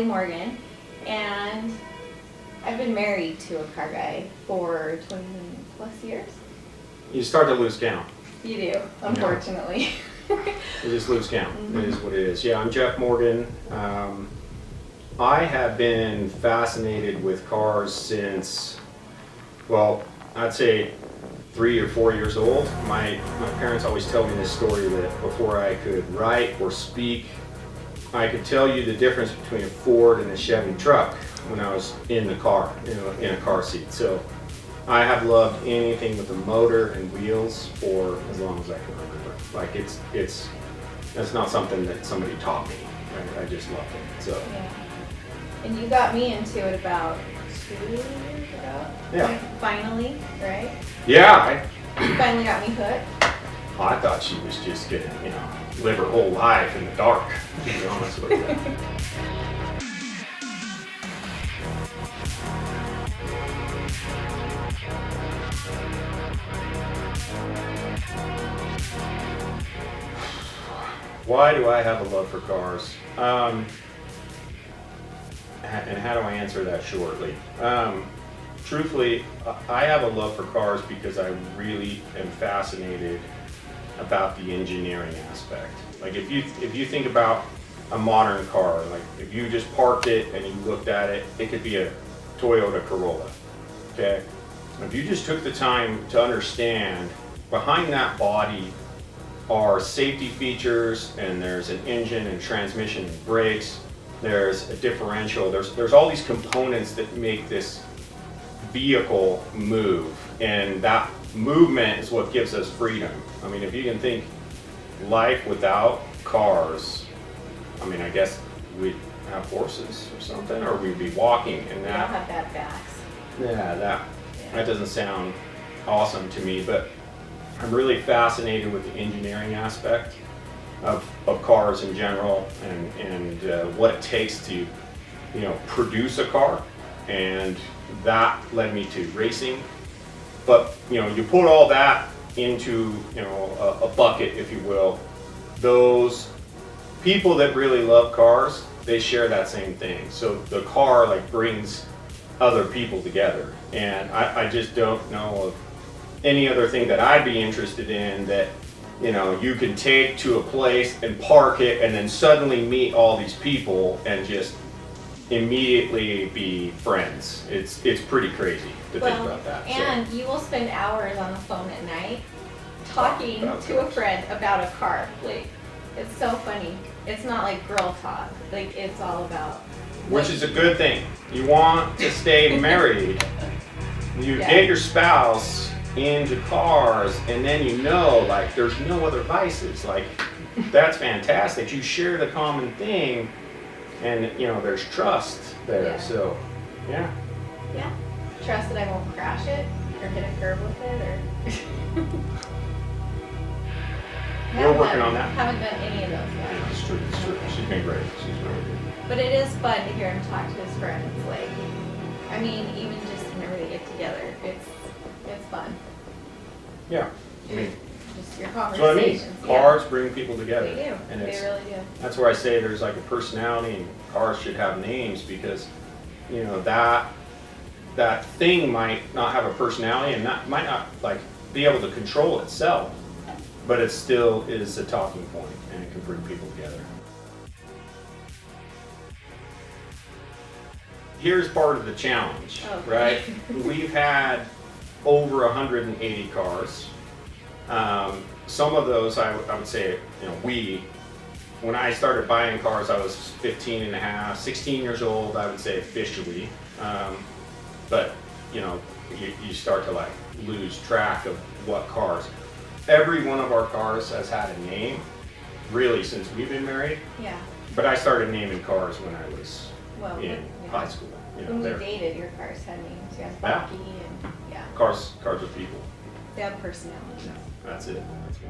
Morgan, and I've been married to a car guy for 20 plus years. You start to lose count. You do, unfortunately. You just lose count. It is what it is. Yeah, I'm Jeff Morgan. I have been fascinated with cars since, well, I'd say 3 or 4 years old. My parents always tell me this story that before I could write or speak, I could tell you the difference between a Ford and a Chevy truck when I was in the car, in a car seat. So I have loved anything with a motor and wheels for as long as I can remember. Like that's not something that somebody taught me. I just loved it. So. Yeah. And you got me into it about 2 years ago. Yeah. Finally, right? Yeah. You finally got me hooked. I thought she was just gonna, live her whole life in the dark, to be honest with you. Why do I have a love for cars? And how do I answer that shortly? Truthfully, I have a love for cars because I really am fascinated about the engineering aspect. Like if you think about a modern car, like if you just parked it and you looked at it, it could be a Toyota Corolla, okay? If you just took the time to understand behind that body are safety features, and there's an engine and transmission and brakes, there's a differential, there's all these components that make this vehicle move, and that movement is what gives us freedom. I mean, if you can think life without cars, I mean, I guess we'd have horses or something, or we'd be walking, and We don't have bad backs. yeah, that doesn't sound awesome to me, but I'm really fascinated with the engineering aspect of cars in general, and what it takes to, produce a car, and that led me to racing. But you put all that into a bucket, if you will. Those people that really love cars, they share that same thing. So the car brings other people together, and I just don't know of any other thing that I'd be interested in that you can take to a place and park it and then suddenly meet all these people and just immediately be friends. It's pretty crazy to think about that. And you will spend hours on the phone at night talking to a friend about a car. It's so funny. It's not like girl talk. It's all about. Which is a good thing. You want to stay married. You get your spouse into cars, and then there's no other vices. That's fantastic. You share the common thing, and there's trust there. Yeah. So yeah, Trust that I won't crash it or hit a curb with it or we're working on that. Haven't done any of those yet. It's true. She's been great. She's really good. But it is fun to hear him talk to his friends. Even just whenever they get together, it's fun. Yeah, I mean, Just your that's what I mean. conversations. Cars bring people together. They do. And They really do. that's where I say there's a personality, and cars should have names, because that thing might not have a personality and might not be able to control itself, but it still is a talking point, and it can bring people together. Here's part of the challenge, right? We've had over 180 cars. Some of those I would say, when I started buying cars, I was 15 and a half, 16 years old, I would say officially. But you start to lose track of what cars. Every one of our cars has had a name, really, since we've been married. Yeah. But I started naming cars when I was in high school. When we dated, your cars had names. You had Bucky and Cars are people. they have personality. That's it. That's it.